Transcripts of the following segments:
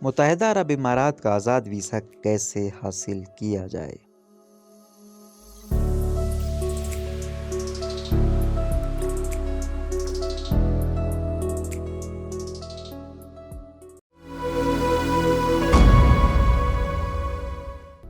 متحدہ عرب امارات کا آزاد ویزا کیسے حاصل کیا جائے؟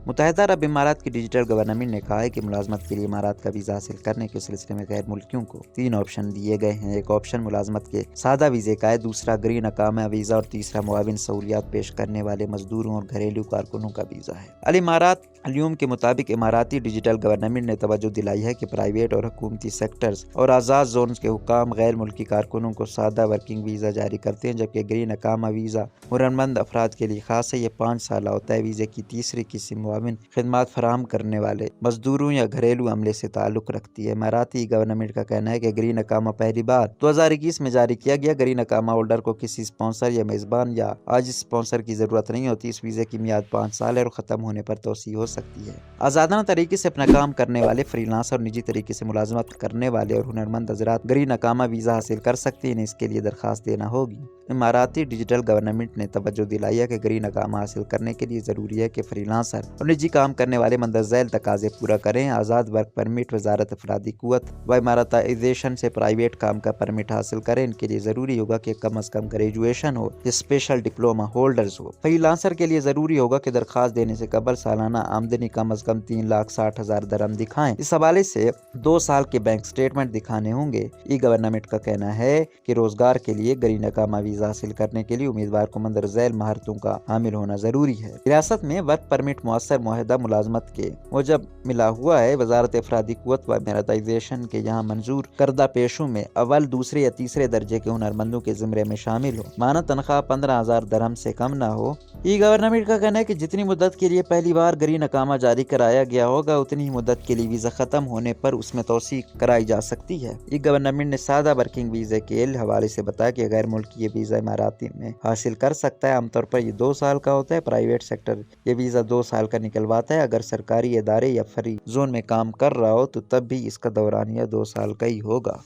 متحدہ عرب امارات کی ڈیجیٹل گورنمنٹ نے کہا ہے کہ ملازمت کے لیے امارات کا ویزا حاصل کرنے کے سلسلے میں غیر ملکیوں کو 3 آپشن دیے گئے ہیں۔ ایک آپشن ملازمت کے سادہ ویزے کا ہے، دوسرا گرین اقامہ ویزا اور تیسرا معاون سہولیات پیش کرنے والے مزدوروں اور گھریلو کارکنوں کا ویزا ہے۔ الامارات اليوم کے مطابق اماراتی ڈیجیٹل گورنمنٹ نے توجہ دلائی ہے کہ پرائیویٹ اور حکومتی سیکٹرز اور آزاد زونز کے حکام غیر ملکی کارکنوں کو سادہ ورکنگ ویزا جاری کرتے ہیں، جبکہ گرین اقامہ ویزا ہنرمند افراد کے لیے خاص ہے۔ یہ 5 سالہ ہوتا ہے۔ ویزے کی تیسری قسم معاون خدمات فراہم کرنے والے مزدوروں یا گھریلو عملے سے تعلق رکھتی ہے۔ اماراتی گورنمنٹ کا کہنا ہے کہ گرین اقامہ پہلی بار 2021 میں جاری کیا گیا۔ گرین اقامہ ہولڈر کو کسی اسپانسر یا میزبان یا عاجز اسپانسر کی ضرورت نہیں ہوتی۔ اس ویزے کی میعاد 5 سال ہے اور ختم ہونے پر توسیع ہو سکتی ہے۔ آزادانہ طریقے سے اپنا کام کرنے والے فری لانسر اور نجی طریقے سے ملازمت کرنے والے اور ہنرمند حضرات گرین اقامہ ویزا حاصل کر سکتے ہیں، انہیں اس کے لیے درخواست دینا ہوگی۔ اماراتی ڈیجیٹل گورنمنٹ نے توجہ دلائی ہے کہ گرین اقامہ حاصل کرنے کے لیے ضروری ہے کہ فری لانسر اور نجی کام کرنے والے مندرجہ ذیل تقاضے پورا کریں۔ آزاد ورک پرمٹ وزارت افرادی قوت و اماراتائزیشن سے پرائیویٹ کام کا پرمٹ حاصل کریں۔ ان کے لیے ضروری ہوگا کہ کم از کم گریجویشن ہو، اسپیشل ڈپلوما ہولڈرز ہو۔ فری لانسر کے لیے ضروری ہوگا کہ درخواست دینے سے قبل سالانہ آمدنی کم از کم 3,60,000 درہم دکھائیں۔ اس حوالے سے 2 سال کے بینک سٹیٹمنٹ دکھانے ہوں گے۔ ای گورنمنٹ کا کہنا ہے کہ روزگار کے لیے گرین اقامہ ویزا حاصل کرنے کے لیے امیدوار کو مندرجہ ذیل مہارتوں کا حامل ہونا ضروری ہے۔ ریاست میں ورک پرمٹ مؤثر معاہدہ ملازمت کے موجب ملا ہوا ہے۔ وزارت افرادی قوت و اماراتائزیشن کے یہاں منظور کردہ پیشوں میں اول، دوسرے یا تیسرے درجے کے ہنرمندوں کے زمرے میں شامل ہو۔ ماہانہ تنخواہ 15,000 درہم سے کم نہ ہو۔ ای گورنمنٹ کا کہنا ہے کہ جتنی مدت کے لیے پہلی بار گرین اقامہ جاری کرایا گیا ہوگا، اتنی ہی مدت کے لیے ویزا ختم ہونے پر اس میں توسیع کرائی جا سکتی ہے۔ ای گورنمنٹ نے سادہ ورکنگ ویزے کے حوالے سے بتایا کہ غیر ملکی یہ ویزا اماراتی میں حاصل کر سکتا ہے۔ عام طور پر یہ 2 سال کا ہوتا ہے۔ پرائیویٹ سیکٹر یہ ویزا 2 سال کا نکلواتا ہے۔ اگر سرکاری ادارے یا فری زون میں کام کر رہا ہو تو تب بھی اس کا دورانیہ 2 سال کا ہی ہوگا۔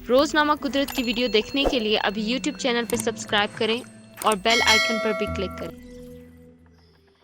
روزنامہ قدرت کی ویڈیو دیکھنے کے لیے ابھی YouTube چینل پر سبسکرائب کریں اور بیل آئیکن پر بھی کلک کریں۔